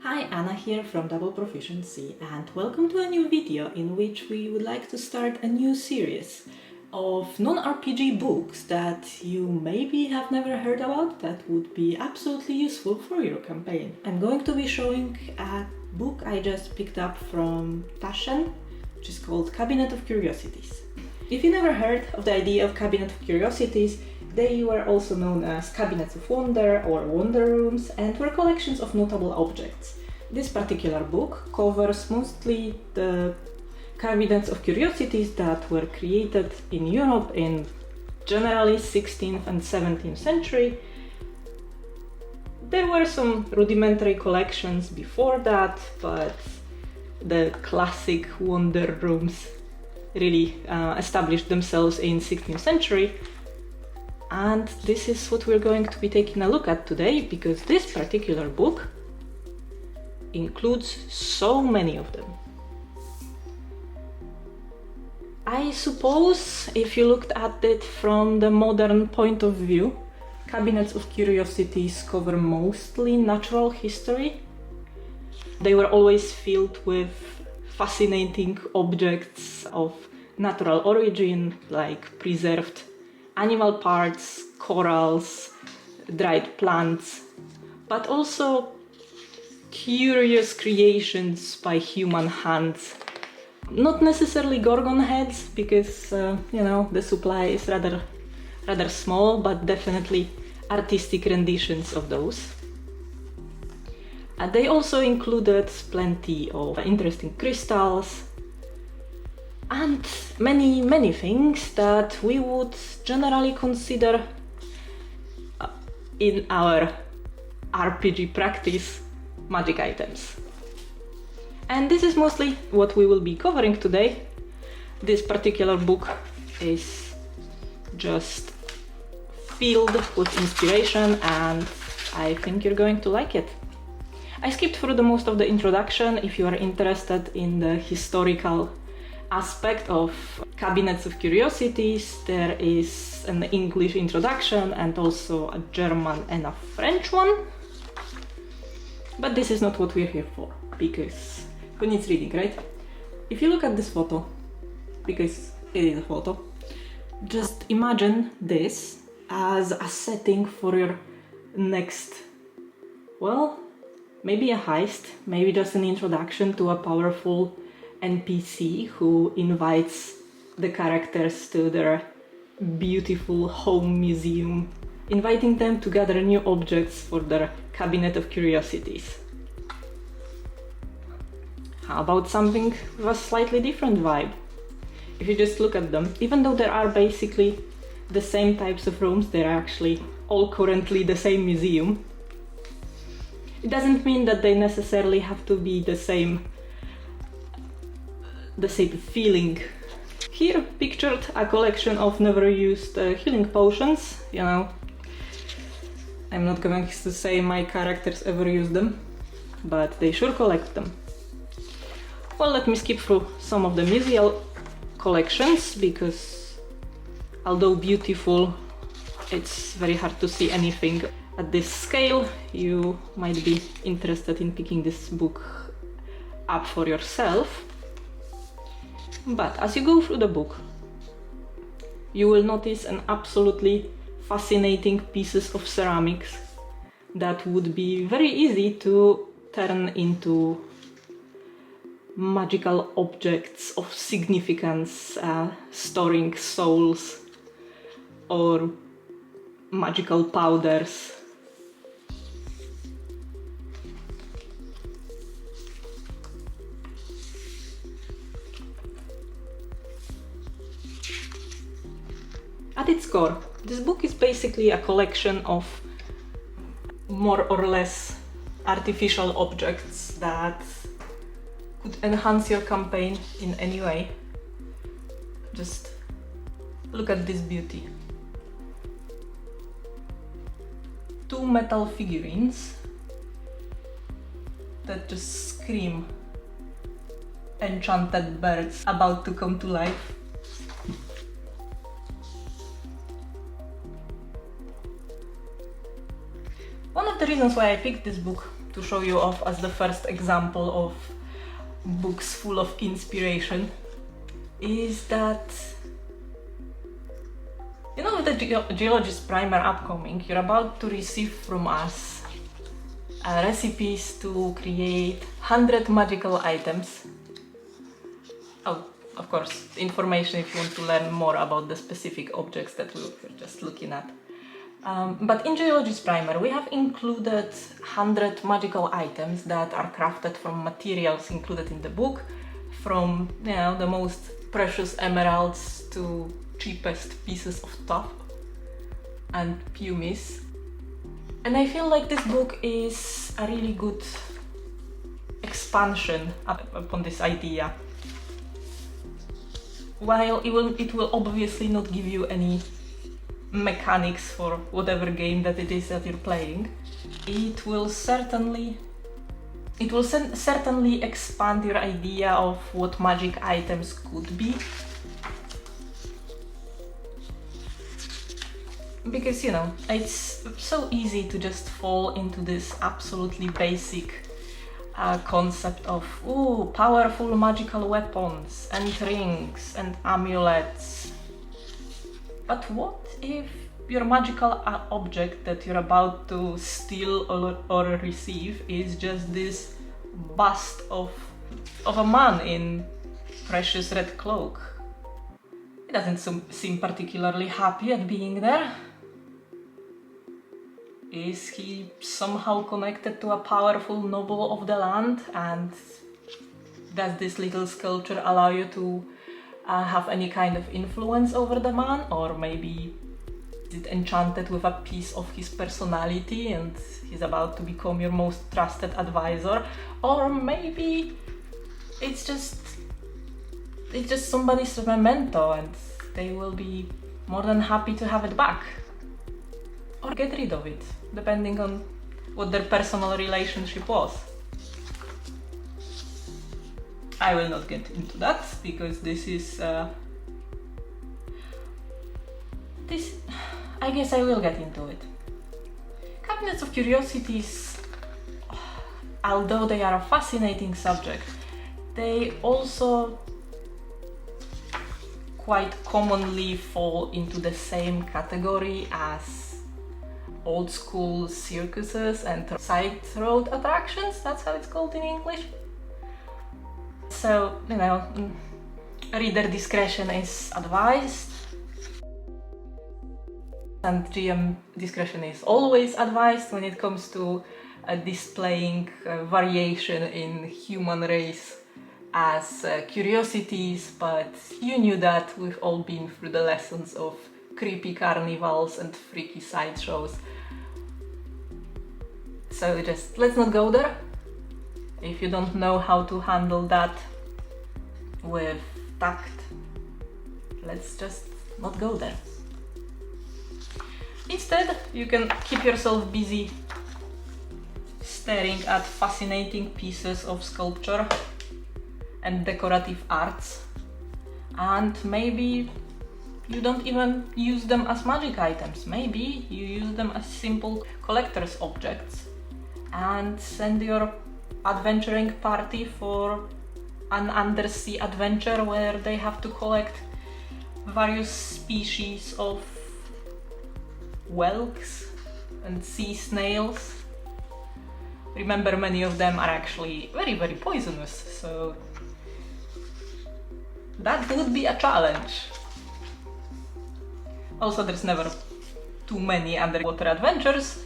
Hi, Anna here from Double Proficiency, and welcome to a new video in which we would like to start a new series of non-RPG books that you maybe have never heard about that would be absolutely useful for your campaign. I'm going to be showing a book I just picked up from Taschen, which is called Cabinet of Curiosities. If you never heard of the idea of Cabinet of Curiosities, they were also known as Cabinets of Wonder or Wonder Rooms and were collections of notable objects. This particular book covers mostly the Cabinets of Curiosities that were created in Europe in generally 16th and 17th century. There were some rudimentary collections before that, but the classic Wonder Rooms really established themselves in 16th century. And this is what we're going to be taking a look at today, because this particular book includes so many of them. I suppose if you looked at it from the modern point of view, Cabinets of Curiosities cover mostly natural history. They were always filled with fascinating objects of natural origin, like preserved animal parts, corals, dried plants, but also curious creations by human hands. Not necessarily gorgon heads, because the supply is rather small, but definitely artistic renditions of those. They also included plenty of interesting crystals and many things that we would generally consider in our RPG practice magic items. And this is mostly what we will be covering today. This particular book is just filled with inspiration, and I think you're going to like it. I skipped through the most of the introduction. If you are interested in the historical aspect of Cabinets of Curiosities, there is an English introduction and also a German and a French one. But this is not what we're here for, because who needs reading, right? If you look at this photo, because it is a photo, just imagine this as a setting for your next, well, maybe a heist, maybe just an introduction to a powerful NPC who invites the characters to their beautiful home museum, inviting them to gather new objects for their Cabinet of Curiosities. How about something with a slightly different vibe? If you just look at them, even though there are basically the same types of rooms, they're actually all currently the same museum. It doesn't mean that they necessarily have to be the same feeling. Here pictured a collection of never used healing potions. I'm not going to say my characters ever use them, but they sure collect them. Well, let me skip through some of the museal collections, because although beautiful, it's very hard to see anything at this scale. You might be interested in picking this book up for yourself. But as you go through the book, you will notice an absolutely fascinating pieces of ceramics that would be very easy to turn into magical objects of significance, storing souls or magical powders. At its core, this book is basically a collection of more or less artificial objects that could enhance your campaign in any way. Just look at this beauty. 2 metal figurines that just scream enchanted birds about to come to life. One of the reasons why I picked this book to to show you off as the first example of books full of inspiration is that, you know, with the Geologist Primer upcoming, you're about to receive from us recipes to create 100 magical items. Oh, of course, information if you want to learn more about the specific objects that we're just looking at. But in Geologist Primer we have included 100 magical items that are crafted from materials included in the book, from, you know, the most precious emeralds to cheapest pieces of tuff and pumice. And I feel like this book is a really good expansion upon this idea. While it will obviously not give you any mechanics for whatever game that it is that you're playing, it will certainly expand your idea of what magic items could be. Because, you know, it's so easy to just fall into this absolutely basic concept of, ooh, powerful magical weapons and rings and amulets. But what if your magical object that you're about to steal or receive is just this bust of a man in precious red cloak? He doesn't seem particularly happy at being there. Is he somehow connected to a powerful noble of the land, and does this little sculpture allow you to have any kind of influence over the man? Or maybe is it enchanted with a piece of his personality and he's about to become your most trusted advisor? Or maybe it's just somebody's memento and they will be more than happy to have it back or get rid of it, depending on what their personal relationship was. I will not get into that because I guess I will get into it. Cabinets of Curiosities, although they are a fascinating subject, they also quite commonly fall into the same category as old school circuses and side road attractions, that's how it's called in English. So, you know, reader discretion is advised, and GM discretion is always advised when it comes to displaying variation in human race as curiosities, but you knew that we've all been through the lessons of creepy carnivals and freaky sideshows. So just let's not go there. If you don't know how to handle that with tact, let's just not go there. Instead, you can keep yourself busy staring at fascinating pieces of sculpture and decorative arts, and maybe you don't even use them as magic items. Maybe you use them as simple collector's objects and send your adventuring party for an undersea adventure where they have to collect various species of whelks and sea snails. Remember, many of them are actually very, very poisonous, so that would be a challenge. Also, there's never too many underwater adventures,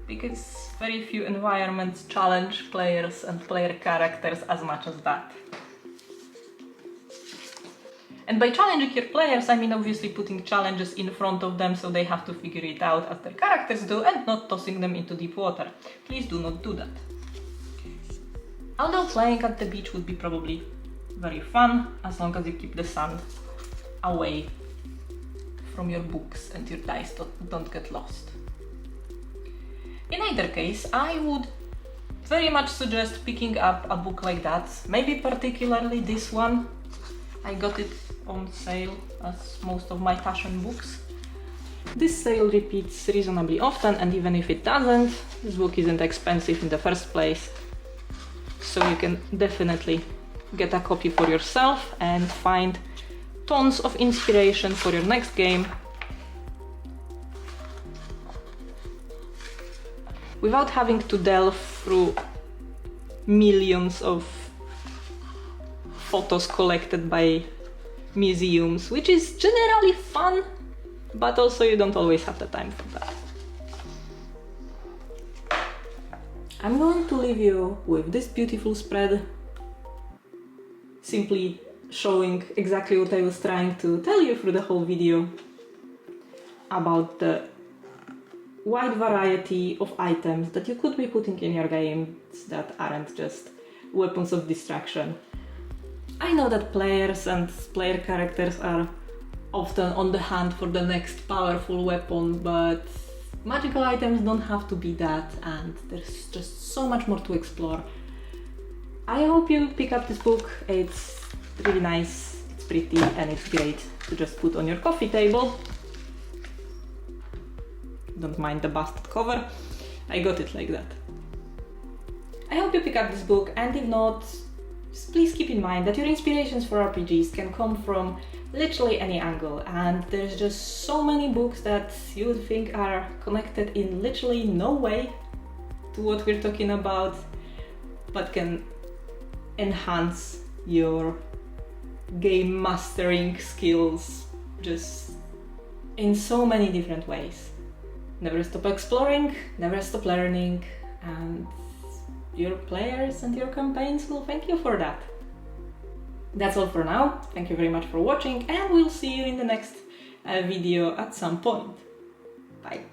because very few environments challenge players and player characters as much as that. And by challenging your players, I mean obviously putting challenges in front of them so they have to figure it out as their characters do, and not tossing them into deep water. Please do not do that. Although playing at the beach would be probably very fun, as long as you keep the sand away from your books and your dice don't get lost. In either case, I would very much suggest picking up a book like that, maybe particularly this one. I got it on sale, as most of my fashion books. This sale repeats reasonably often, and even if it doesn't, this book isn't expensive in the first place, so you can definitely get a copy for yourself and find tons of inspiration for your next game without having to delve through millions of photos collected by museums, which is generally fun, but also you don't always have the time for that. I'm going to leave you with this beautiful spread, simply showing exactly what I was trying to tell you through the whole video about the wide variety of items that you could be putting in your games that aren't just weapons of distraction. I know that players and player characters are often on the hunt for the next powerful weapon, but magical items don't have to be that, and there's just so much more to explore. I hope you pick up this book. It's really nice, it's pretty, and it's great to just put on your coffee table. Don't mind the busted cover, I got it like that. I hope you pick up this book, and if not, just please keep in mind that your inspirations for RPGs can come from literally any angle, and there's just so many books that you would think are connected in literally no way to what we're talking about, but can enhance your game mastering skills just in so many different ways. Never stop exploring, never stop learning, and your players and your campaigns will thank you for that. That's all for now. Thank you very much for watching, and we'll see you in the next video at some point. Bye.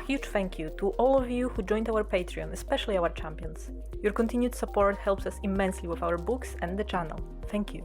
Huge thank you to all of you who joined our Patreon, especially our champions. Your continued support helps us immensely with our books and the channel. Thank you.